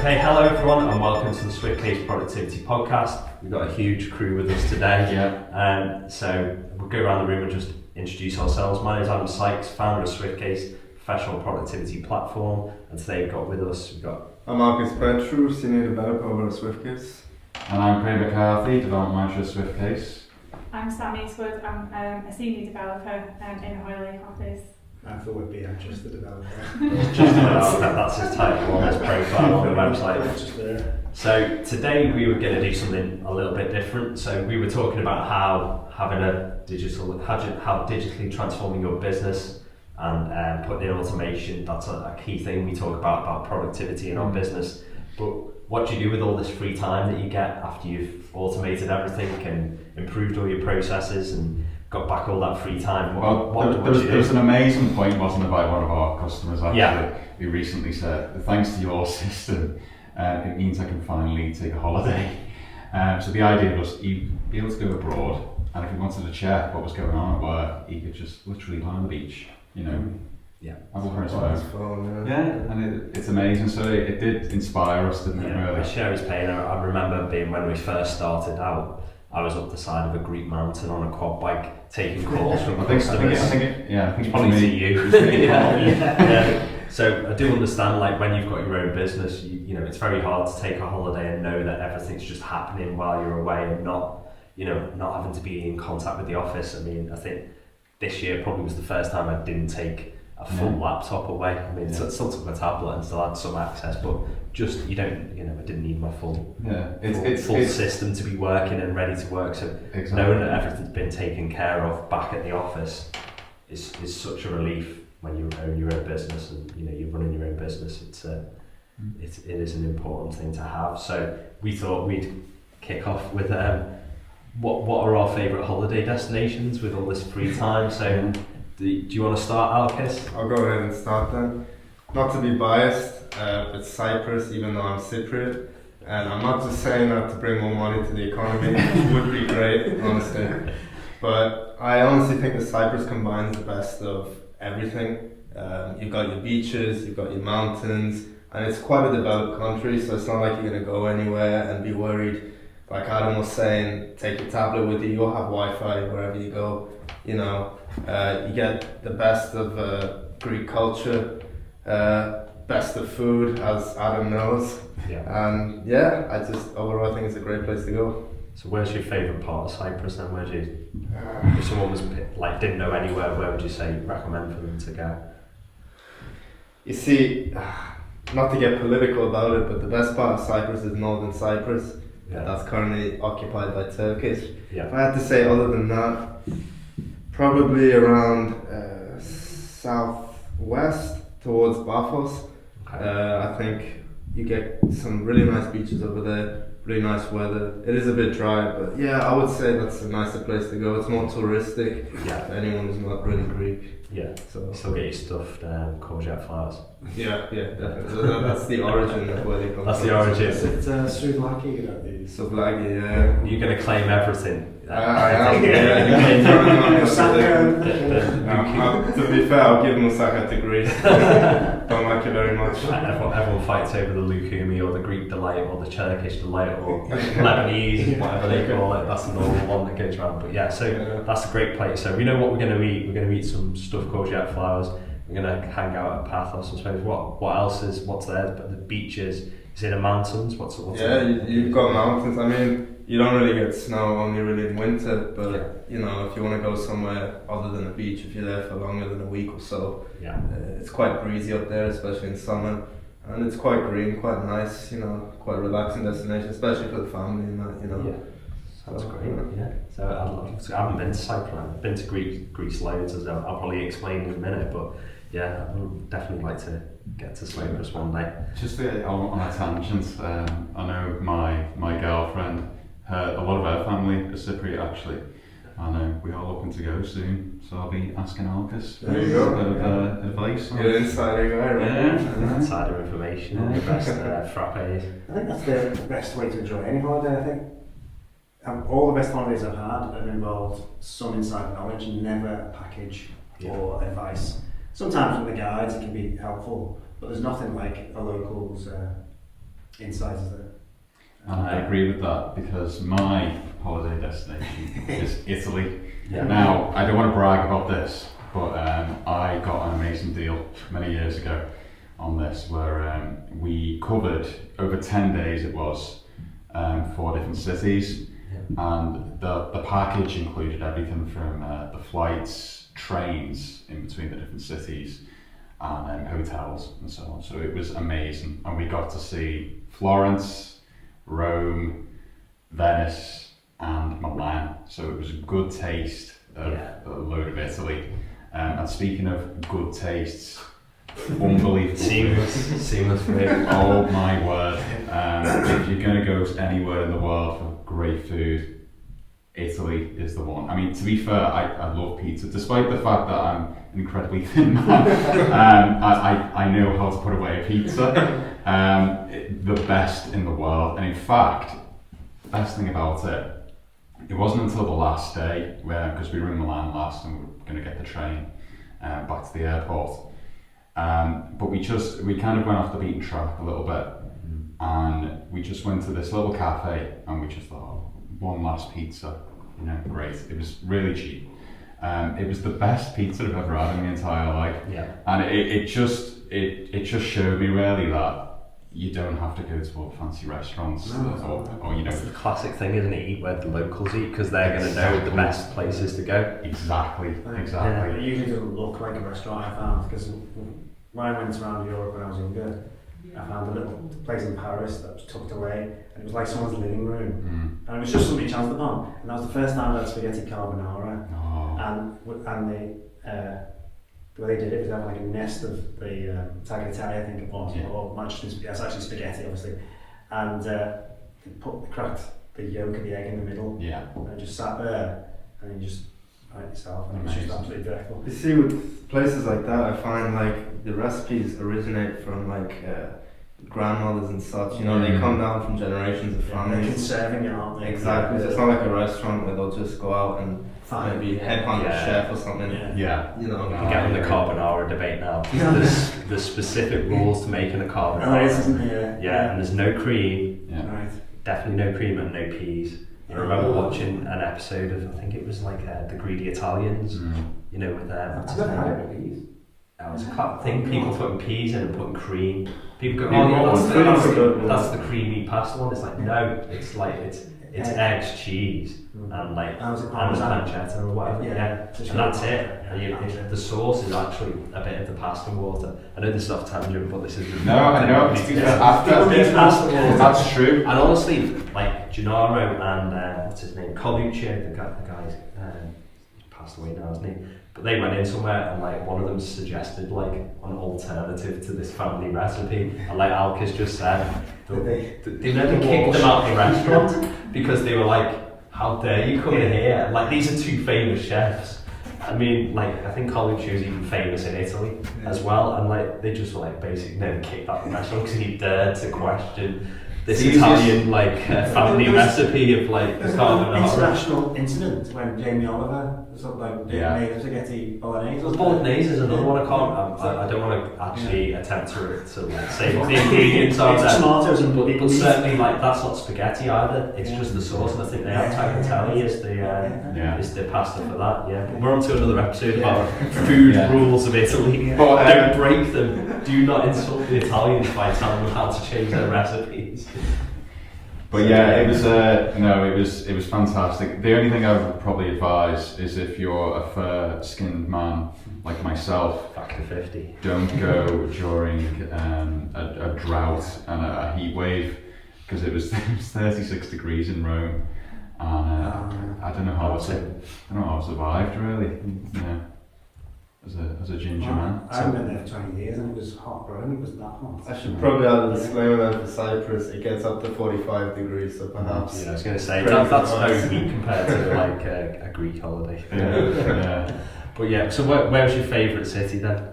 Okay, hello everyone and welcome to the SwiftCase Productivity Podcast. We've got a huge crew with us today. So we'll go around the room and just introduce ourselves. My name is Adam Sykes, founder of SwiftCase, professional productivity platform. And today we've got with us, I'm Marcus Petru, senior developer over at SwiftCase. And I'm Craig McCarthy, development manager at SwiftCase. I'm Sam Eastwood, I'm a senior developer in the Hoylake office. I'm Phil Whitby, I'm just the developer. that's his title on his profile on the website. Just there. So today we were going to do something a little bit different. So we were talking about how digitally transforming your business and putting in automation. That's a key thing we talk about productivity in our business. But what do you do with all this free time that you get after you've automated everything and improved all your processes and got back all that free time? There was an amazing point, wasn't there, by one of our customers actually, Yeah. who recently said, thanks to your system, it means I can finally take a holiday. So the idea was he'd be able to go abroad, and if he wanted to check what was going on at work, he could just literally lie on the beach, have a look on his phone. And it's amazing. So it did inspire us, didn't it? Really? I share his pain. I remember being when we first started out, I was up the side of a Greek mountain on a quad bike taking calls from customers. I think Probably to you. Yeah. So I do understand, like, when you've got your own business, you know, it's very hard to take a holiday and know that everything's just happening while you're away and not having to be in contact with the office. I mean, I think this year probably was the first time I didn't take a full laptop away. I mean, I still took my tablet and still had some access, but just, I didn't need my full system to be working and ready to work. So knowing that everything's been taken care of back at the office is such a relief when you own your own business and you're running your own business. It is an important thing to have. So we thought we'd kick off with what are our favourite holiday destinations with all this free time. So do you want to start, Alkis? I'll go ahead and start then. Not to be biased, but Cyprus, even though I'm Cypriot. And I'm not just saying that to bring more money to the economy, which would be great, honestly. But I honestly think that Cyprus combines the best of everything. You've got your beaches, you've got your mountains, and it's quite a developed country, so it's not like you're going to go anywhere and be worried. Like Adam was saying, take your tablet with you, you'll have Wi-Fi wherever you go. You get the best of Greek culture, best of food, as Adam knows. And overall I think it's a great place to go. So where's your favourite part of Cyprus then? If someone was didn't know anywhere, where would you say recommend for them to go? You see, not to get political about it, but the best part of Cyprus is northern Cyprus. That's currently occupied by Turkish. If I had to say other than that, probably around southwest towards Paphos. I think you get some really nice beaches over there, really nice weather. It is a bit dry, but I would say that's a nicer place to go. It's more touristic for anyone who's not really Greek. So still get your stuffed courgette flowers. Definitely. So that's the origin of where they come from. That's the origin. It's souvlaki, Souvlaki, You're going to claim everything. I am, to be fair, I'll give moussaka to Greece. Don't like it very much. Everyone fights over the Lukumi or the Greek delight or the Turkish delight or Lebanese, whatever they call it. That's the normal one that goes around. But that's a great place. So we know what we're going to eat. We're going to eat some stuffed courgette flowers. We're going to hang out at Paphos, I suppose. What else what's there? But the beaches. Is it the mountains? What's you've got mountains. I mean, you don't really get snow, only really in winter, but if you want to go somewhere other than a beach, if you're there for longer than a week or so, it's quite breezy up there, especially in summer, and it's quite green, quite nice, quite a relaxing destination, especially for the family and that, Sounds great, So I haven't been to Cyprus. I've been to Greece loads, as I'll probably explain in a minute, but I would definitely like to get to Cyprus one day. Just on a tangent, I know my girlfriend, a lot of her family are Cypriot actually, and we are looking to go soon, so I'll be asking Alkis there you go. Advice. You're an insider guy, right? Insider information on the best frappes. I think that's the best way to enjoy any holiday, I think. All the best holidays I've had have involved some inside knowledge, never a package or advice. Sometimes with the guides it can be helpful, but there's nothing like a local's insight, is there? And I agree with that because my holiday destination is Italy. Yeah. Now, I don't want to brag about this, but I got an amazing deal many years ago on this where we covered over 10 days it was 4 different cities, and the package included everything from the flights, trains in between the different cities, and hotels and so on. So it was amazing, and we got to see Florence, Rome, Venice and Milan. So it was a good taste of a load of Italy. And speaking of good tastes, unbelievable. Seamless for me. Oh my word. If you're going to go anywhere in the world for great food, Italy is the one. I mean, to be fair, I love pizza. Despite the fact that I'm an incredibly thin man, I know how to put away a pizza. The best in the world. And in fact, the best thing about it wasn't until the last day, because we were in Milan last and we were going to get the train back to the airport. But we kind of went off the beaten track a little bit, and we just went to this little cafe and we just thought, one last pizza, great. It was really cheap. It was the best pizza I've ever had in my entire life. Yeah. And it just showed me really that you don't have to go to all fancy restaurants or It's the classic thing, isn't it? Eat where the locals eat, because they're going to know the best places to go. Exactly. It usually doesn't look like a restaurant, I found, because when I went around Europe when I was younger, I found a little place in Paris that was tucked away, and it was like someone's living room, and it was just something you chanced upon, and that was the first time I had spaghetti carbonara, and the way they did it was having like a nest of the tagliatelle, I think it was, or it's actually spaghetti, obviously, and they cracked the yolk of the egg in the middle, and it just sat there, and you just it yourself, and it was just absolutely delightful. You see, with places like that, I find like the recipes originate from like grandmothers and such. They come down from generations of They're families. conserving it, aren't they? Exactly. So it's not like a restaurant where they'll just go out and maybe headhunt a chef or something. Yeah. You get on the carbonara debate now. There's specific rules to making a carbonara. Oh, there is, isn't there? Yeah, and there's no cream. Yeah. Right. Definitely no cream and no peas. I remember watching an episode of, I think it was like The Greedy Italians, with what's his name? I think people putting peas in and putting cream. People go, that's the creamy pasta one. It's like, no, it's like, it's eggs, cheese, and like, and pancetta or whatever. And that's it. And the sauce is actually a bit of the pasta water. I know this is off tangent, but this is... No, I know. That's true. And honestly, like Gennaro and what's his name, Colucci, the guy passed away now, isn't he? But they went in somewhere and like one of them suggested like an alternative to this family recipe, and like Alkis just said, they never kicked them out of the restaurant because they were like, how dare you come in here? Like, these are two famous chefs. I mean, like, I think Colucci was even famous in Italy as well, and like they just were like basically never kicked out the restaurant because he dared to question this Italian like family recipe of like the carbonara. International incident when Jamie Oliver sort of like made spaghetti bolognese. Bolognese is another one. I don't want to actually attempt to like say what the ingredients are. It's tomatoes and bloody but certainly like that's not spaghetti either. It's just the sauce, and I think they have tagliatelle is the pasta for that. Yeah, but we're on to another episode about food rules of Italy. But don't break them. Do not insult the Italians by telling them how to change their recipes. But yeah, it was fantastic. The only thing I would probably advise is if you're a fair-skinned man like myself, back to 50, don't go during a drought and a heat wave, because it was 36 degrees in Rome, and I don't know how I survived really. As a ginger man. I haven't been there for 20 years and it was hot, bro. It was that hot. I should probably add a disclaimer then for Cyprus. It gets up to 45 degrees, so perhaps. I was going to say that's very heat compared to like a Greek holiday. But yeah, so where was your favourite city then?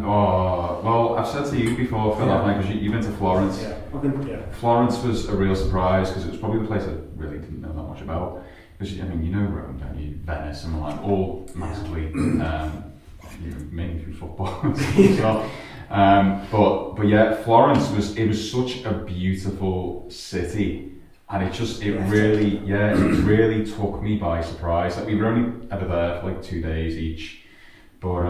Well, I've said to you before, Phil, because you've been to Florence. Florence was a real surprise because it was probably the place I really didn't know that much about. Because Rome, don't you? Venice and Milan, all massively. Mainly through football. So, But yeah, Florence was such a beautiful city, and it really took me by surprise. Like, we were only ever there for like 2 days each, but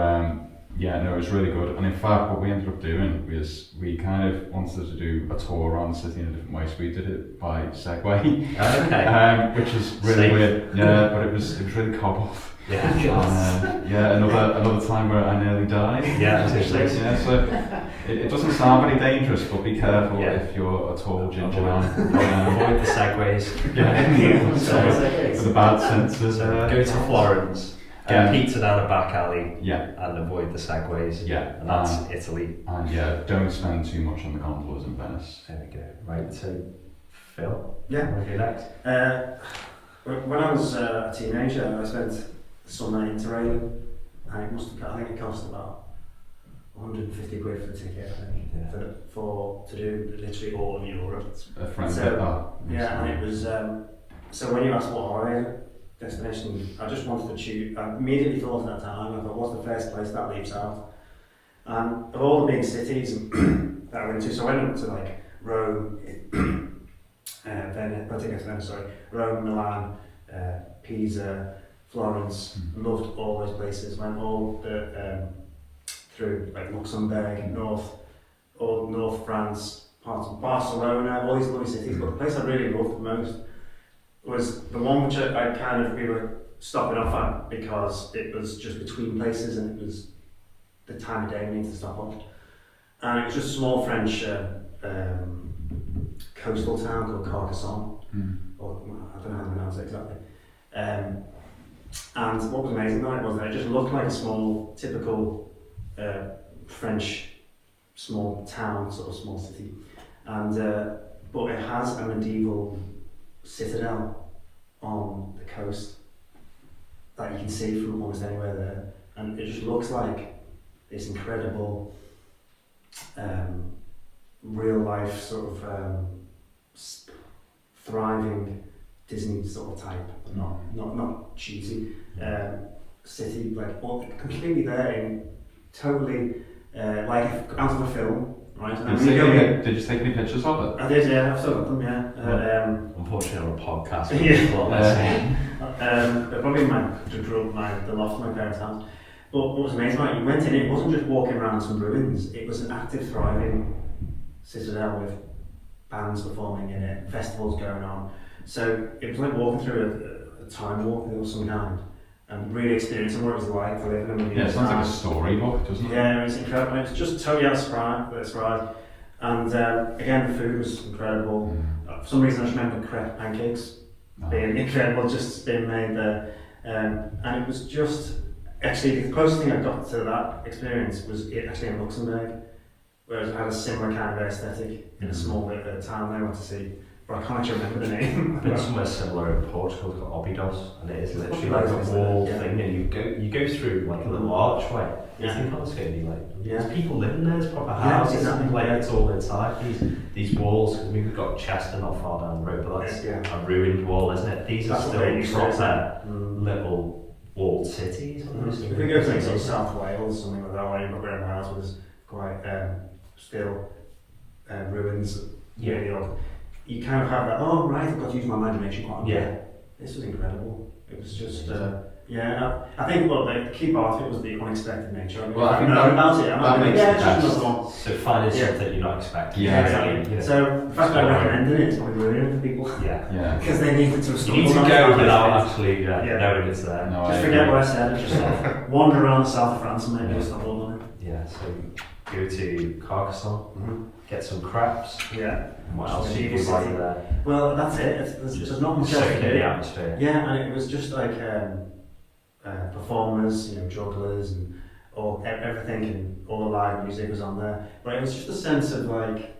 yeah, no, it was really good. And in fact, what we ended up doing was we kind of wanted to do a tour around the city in a different way, so we did it by Segway, which was really weird. Yeah, but it was really cobbled. Yeah, Another time where I nearly died. Yeah, so it doesn't sound very dangerous, but be careful if you're a tall ginger man. Avoid the segways. With the bad senses. Go to Florence, get pizza down a back alley, and avoid the segways. Yeah, and that's Italy. And don't spend too much on the gondolas in Venice. There we go. Right, so Phil. Yeah. What do you next? When I was a teenager, I spent summer interrailing, and I think it cost about 150 quid for the ticket, I think, to do literally all of Europe. A friend and it was, so when you asked what holiday destination, I just wanted to choose, I immediately thought at that time, I thought, what's the first place that leaves out? And of all the big cities that I went to, so I went up to like Rome, Rome, Milan, Pisa, Florence, loved all those places, went all through like Luxembourg, North France, parts of Barcelona, all these lovely cities, but the place I really loved the most was the one which we were stopping off at because it was just between places and it was the time of day we needed to stop off. And it was just a small French coastal town called Carcassonne, or I don't know how to pronounce it exactly. And what was amazing about it was that it just looked like a small, typical French small town, sort of small city. And but it has a medieval citadel on the coast that you can see from almost anywhere there. And it just looks like this incredible, real life sort of thriving Disney sort of type, not cheesy city, like completely there in totally like out of a film, right? Did you take any pictures of it? I did, yeah. I've still got them, yeah. Unfortunately, on a podcast, they're probably the loft of my parents' house. But what was amazing about it, you went in, it wasn't just walking around some ruins, it was an active, thriving citadel with bands performing in it, festivals going on. So it was like walking through a time warp of some kind and really experiencing what it was like to live in a medieval it sounds like a storybook, doesn't it? Yeah, it was incredible. It was just totally out of surprise. And again, the food was incredible. For some reason, I just remember crepe pancakes being incredible, just being made there. And it was just, actually, the closest thing I got to that experience was actually in Luxembourg, where it had a similar kind of aesthetic in a small bit of town there I went to see. But I can't actually remember the name. I've been somewhere similar in Portugal called Óbidos, and it is literally like a wall thing, and you go through like a little archway. You think, oh, it's going to be like, there's people living there, there's proper houses, exactly. Like it's all inside these walls. I mean, we've got Chester not far down the road, but that's a ruined wall, isn't it? These are still proper little walled cities. If we go to like South Wales, something like that, where Graham House was quite still ruins, really odd. You kind of have that, oh right, I've got to use my imagination quite a bit. Yeah. This was incredible. It was just, I think the key part of it was the unexpected nature. I think that makes just another one. So finding something you're not expecting. Yeah, exactly. So the fact that I recommended it is probably brilliant for people. Yeah. Because they need to You need to go without actually knowing it's there. No, just forget what I said and just wander around the south of France and maybe stop all on it. Yeah, so go to Carcassonne, get some crepes. Yeah. What else do you do while you're there? Well, that's it. There's not much else. The atmosphere. Yeah, and it was just like performers, jugglers, and everything, and all the live music was on there. But it was just a sense of like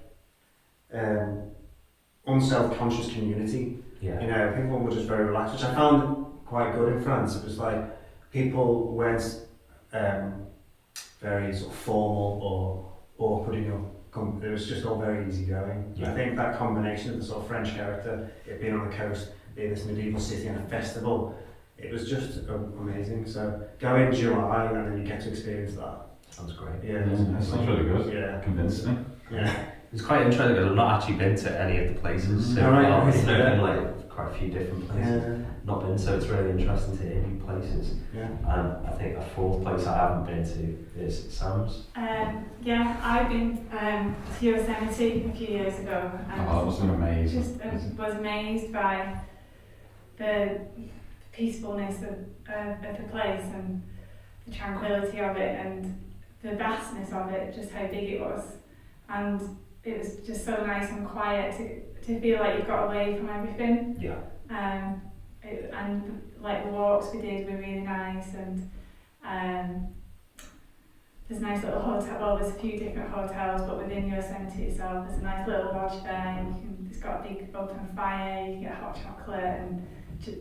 unself-conscious community. Yeah. People were just very relaxed, which I found quite good in France. It was like people weren't very sort of formal or awkward enough. It was just all very easygoing. Yeah. I think that combination of the sort of French character, it being on the coast, being this medieval city and a festival, it was just amazing. So go in July and then you get to experience that. Sounds great. Yeah, Sounds really good. Yeah, Convinced me. yeah. It's quite interesting because I've not actually been to any of the places so Oh, right, far. right, I've yeah. been like quite a few different places. Not been, so it's really interesting to hear new places. Yeah. And I think a fourth place I haven't been to is Sam's. Yeah, I've been to Yosemite a few years ago, and Oh, that was amazing. just was amazed by the peacefulness of the place and the tranquility of it and the vastness of it, just how big it was. And it was just so nice and quiet to feel like you got away from everything. Yeah. And like the walks we did were really nice, and there's a nice little hotel. Well, there's a few different hotels, but within Yosemite itself, there's a nice little lodge there. It's got a big open fire. You can get hot chocolate and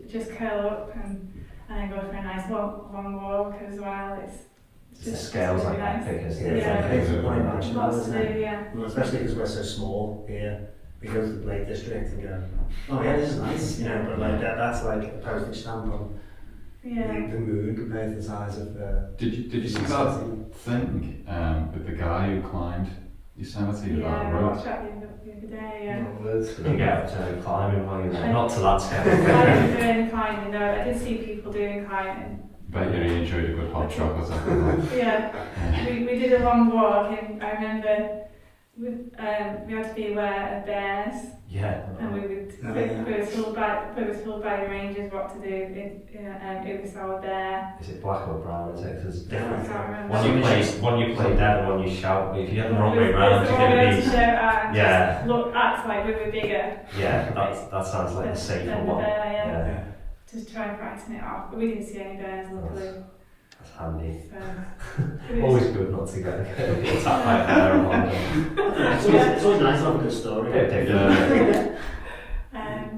just curl up and then go for a nice long walk as well. It's The just scale's really like nice. epic, isn't it? Yeah. It's a point Yeah. actually, Lots isn't to it? do, yeah. Well, especially because we're so small here. We go to the Lake District and go, oh yeah, this is nice, you know, but like that's like a postage stamp on Yeah. the moon compared to the size of Did you see that thing with the guy who climbed Yosemite Yeah, that I road? watched that the other day, yeah. Did you get up to climbing while you were there? Not to that I scale. didn't do any climbing, no. I did see people doing climbing. Bet you really enjoyed a good hot chocolate after that. Yeah, we did a long walk, and I remember we had to be aware of bears, Yeah. and we were told by the rangers what to do if we saw a bear. Is it black or brown? Is it? Because it's I different. can't remember. One you play dead and one you shout. But if you get the wrong way It was round, the you're one we going had to to be. shout at and Yeah. just look, act like we were bigger Yeah, that sounds like the safer than the one. bear, yeah. Yeah, Just try and frighten it off. But we didn't see any bears, luckily. that's handy. So, Always good not to get attacked by a bear or one. it's always nice to have a good story. Bit different.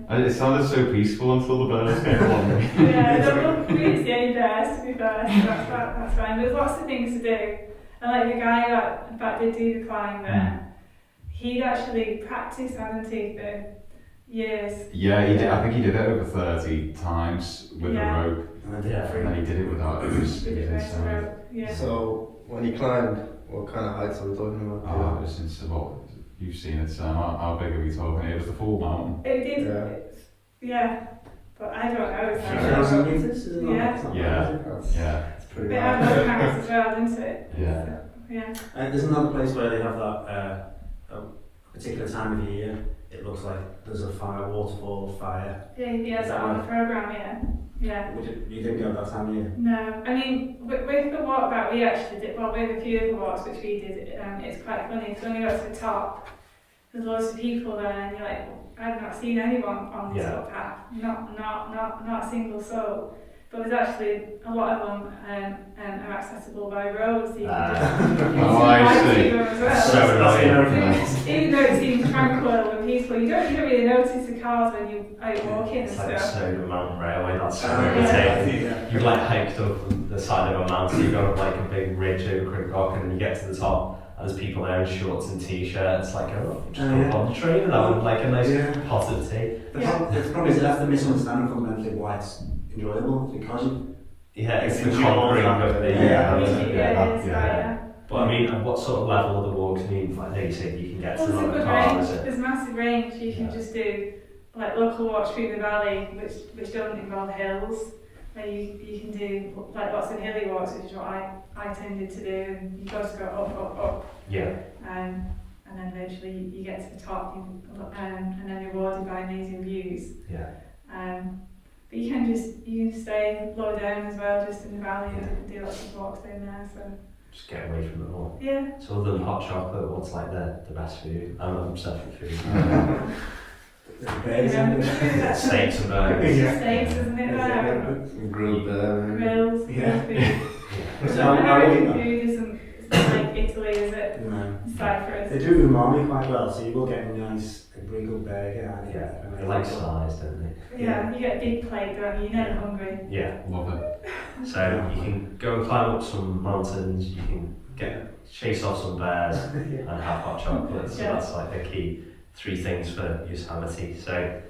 It sounded so peaceful until the birds came along. Yeah, we didn't see any bears, to be fair, so that's fine. There's lots of things to do. And like the guy that did do the climb there, he'd actually practiced, hadn't he, for years. Yeah, he did. I think he did it over 30 times with Yeah. a rope, And I did it and free. then he did it without. It was Did it with a insane. rope, yeah. So when you climbed, what kind of heights are we talking about? Oh, it was insane. Well, you've seen it, Sam. How big are we talking? It was the full mountain. It did, Yeah. yeah. But I don't know. It's 3,000 meters, isn't it? Yeah. It's not Yeah. bad, is it? That's, Yeah, that's pretty They have nice. other camps as well, isn't it? yeah. Yeah. There's another place where they have that a particular time of year. It looks like there's a fire, waterfall, fire. Yeah, he has that on the programme, yeah. Yeah. You didn't go that time of year? No, I mean, with the walkabout we actually did, well, with a few of the walks which we did, it's quite funny, because when you got to the top, there's loads of people there, and you're like, I've not seen anyone on this footpath, not a single soul. But there's actually a lot of them are accessible by road, so you can just Oh, I see. them as well. So annoying. Yeah. Even though it seems tranquil and peaceful, you don't really notice the cars when you are walking and It's like the stuff. Soda Mountain Railway. That's so Yeah. irritating. Yeah. You've like hiked up the side of a mountain, you go up like a big ridge over Crick Rock, and then you get to the top, and there's people there in shorts and t-shirts, like, oh, just come up on the train and have like a nice pot of tea. The problem is that's the misunderstanding fundamentally why it's enjoyable, because you Yeah, it's the It's conquering enjoyable. of the Yeah. Yeah. But I mean, what sort of level of the walk do you need? Like, you say you can get Well, to there's a another good car, range. is it? There's massive range. You can Yeah. just do like local walks through the valley, which don't involve hills. Where you can do like lots of hilly walks, which is what I tended to do. And you just go up, Yeah. and then eventually you get to the top, and then rewarded by amazing views. Yeah. But you can stay low down as well, just in the valley, and do lots of walks down there. So Just get away from it all. yeah. So other than hot chocolate, what's like the best food? I'm obsessed with food. the birds and Steaks and burgers. Yeah. Steaks, isn't it? There? Grilled maybe. Grills, Yeah. food. So American food isn't like Italy, is it? No. Cyprus. They do umami quite well, so you will get a nice regal burger out of it. Yeah, they like size, don't they? Yeah, you get a big plate, don't you? You're never hungry. Yeah. Love it. So you can go and climb up some mountains, you can chase off some bears and have hot chocolate. So Yeah. that's like the key 3 things for Yosemite. So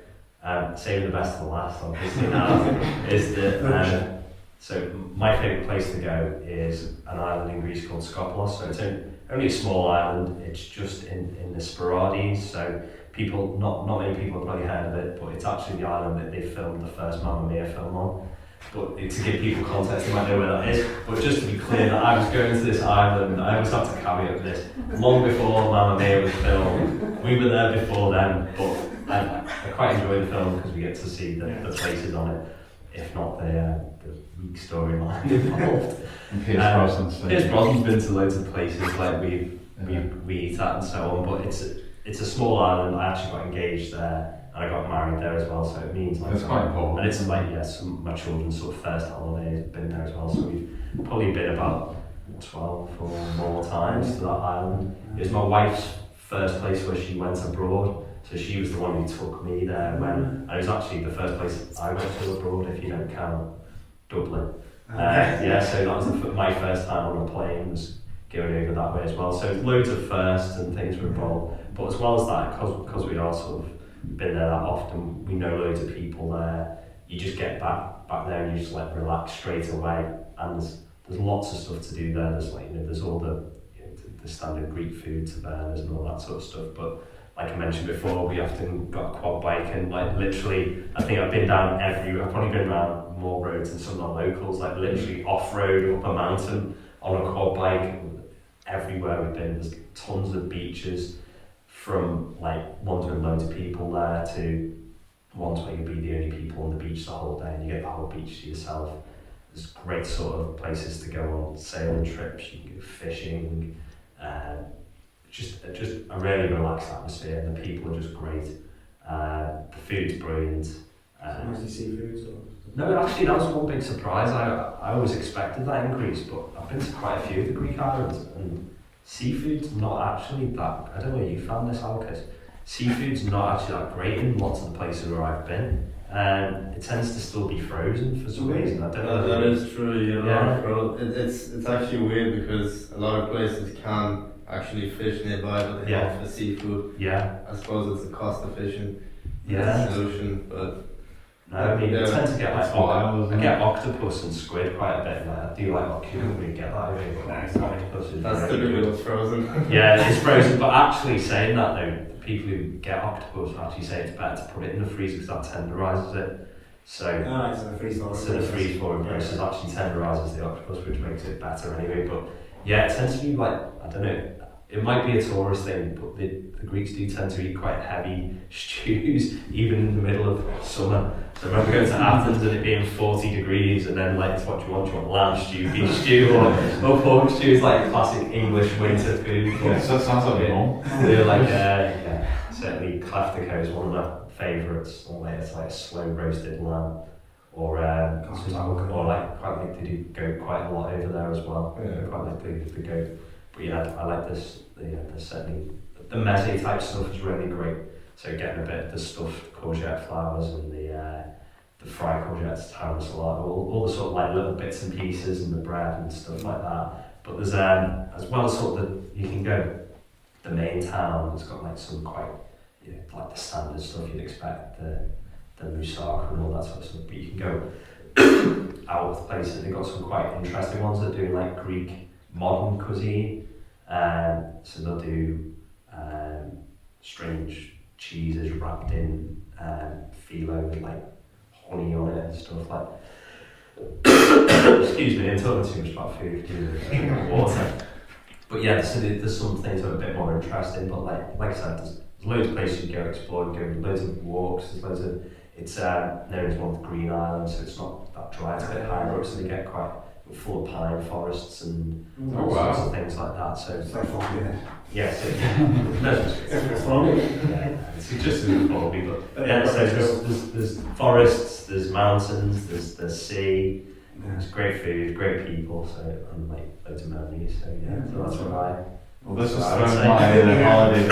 saving the best for last, obviously now, is that So my favourite place to go is an island in Greece called Skopos. So it's only a small island. It's just in the Sporades. So people, not many people have probably heard of it, but it's actually the island that they filmed the first Mamma Mia film on. But to give people context, they might know where that is. But just to be clear, that I was going to this island, I always have to caveat this, long before Mamma Mia was filmed. We were there before then, but I quite enjoy the film because we get to see the places on it, if not the weak storyline involved. And Pierce Brosnan's been to loads of places, like we eat at and so on, but it's a small island. I actually got engaged there. And I got married there as well, so it means like... That's quite important. And it's like, my children's sort of first holiday has been there as well, so we've probably been about 12 or more times to that island. It was my wife's first place where she went abroad, so she was the one who took me there and it was actually the first place I went to abroad, if you don't count Dublin. So that was my first time on a plane, was going over that way as well. So loads of firsts and things were involved, but as well as that, because we are sort of been there that often, we know loads of people there, you just get back there and you just like relax straight away, and there's lots of stuff to do there. There's like, there's all the standard Greek food to burners and all that sort of stuff, but like I mentioned before, we often got a quad bike, and like literally, I think I've been down I've probably been around more roads than some non-locals, like literally off-road up a mountain on a quad bike. Everywhere we've been, there's tons of beaches, from like ones with loads of people there to ones where you'll be the only people on the beach the whole day and you get the whole beach to yourself. There's great sort of places to go on sailing trips, you can go fishing, just a really relaxed atmosphere, and the people are just great. The food's brilliant. Mostly seafood? No, actually that was one big surprise. I always expected that in Greece, but I've been to quite a few of the Greek islands, and seafood's not actually that, I don't know where you found this, Alcus. Seafood's not actually that great in lots of the places where I've been. It tends to still be frozen for some reason. I don't know. That is true, Bro. It's actually weird because a lot of places can actually fish nearby, but they offer seafood. Yeah. I suppose it's a cost efficient solution, but no, I mean, I tend to get like I get octopus and squid quite a bit. Like, I do like octopus, we get that over here, but octopus is that's really typically what's frozen. Yeah, it's frozen, but actually saying that though, the people who get octopus actually say it's better to put it in the freezer because that tenderises it. So the freeze forward process actually tenderises the octopus, which makes it better anyway. But yeah, it tends to be like, I don't know, it might be a tourist thing, but the Greeks do tend to eat quite heavy stews, even in the middle of summer. So I remember going to Athens and it being 40 degrees, and then like, what do you want? Do you want lamb stew, beef stew, or pork stew? Is like classic English winter food. Yeah, so it sounds like normal. They're like, certainly Kleftico is one of my favourites. It's like a slow roasted lamb, or like quite like they do goat quite a lot over there as well. Yeah. Quite like the goat. But yeah, I like this. There's certainly the meze type stuff is really great. So getting a bit of the stuffed courgette flowers and the fried courgettes, taramasalata, all the sort of like little bits and pieces, and the bread and stuff like that. But there's as well as sort of you can go the main town. It's got like some quite like the standard stuff you'd expect, the moussaka and all that sort of stuff. But you can go out of places. They've got some quite interesting ones that do like Greek modern cuisine. So they'll do strange cheeses wrapped in phyllo with like honey on it and stuff like. Excuse me, I'm talking too much about food. Water. But yeah, so there's some things that are a bit more interesting. But like I said, there's loads of places you go explore, loads of walks. There's loads of it's known as one of the Green Islands, so it's not that dry. It's a bit higher up, so they get quite full of pine forests and all sorts of things like that. So it's like fun, yes, it's fun. Yeah, it's just as fun. But yeah, so there's forests, there's mountains, there's sea. There's great food, great people, so and like loads of memories. So yeah, so that's what I. Well, this is my holiday.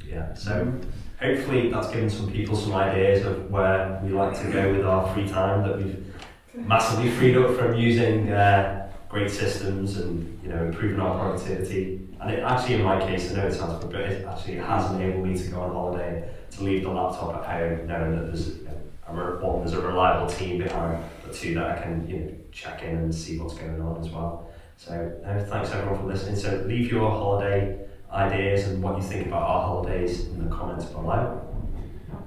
Yeah. So hopefully that's given some people some ideas of where we like to go with our free time that we've massively freed up from using great systems and improving our productivity. And it actually, in my case, I know it sounds good, but it actually has enabled me to go on holiday, to leave the laptop at home, knowing that there's one, there's a reliable team behind, but two, that I can check in and see what's going on as well. So thanks everyone for listening. So leave your holiday ideas and what you think about our holidays in the comments below.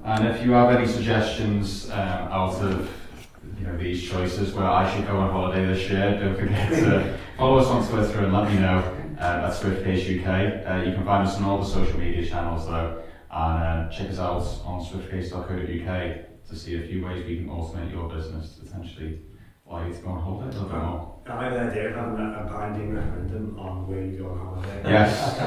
And if you have any suggestions out of these choices where I should go on holiday this year, don't forget to follow us on Twitter and let me know at SwiftCase UK. You can find us on all the social media channels though, and check us out on swiftcase.co.uk to see a few ways we can automate your business to potentially allow you to go on holiday a little bit more. I like the idea of having a binding referendum on where you go on holiday. Yes.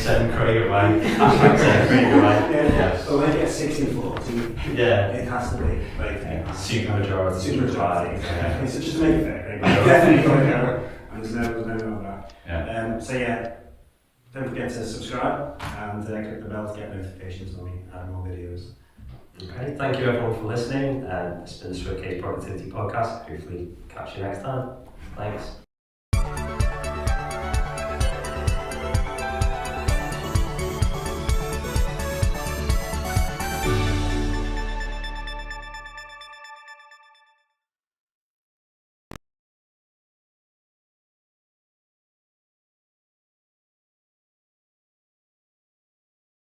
Send Craig away. Send Craig away. Yes. But when it gets 60-40, it has to be like super majority. Super majority. Yeah. It's just to make it fair. Definitely going to go. And there's no of that. Yeah. So don't forget to subscribe and click the bell to get notifications when we add more videos. Okay, thank you everyone for listening. It's been the SwiftCase Productivity Podcast. Hopefully catch you next time. Thanks.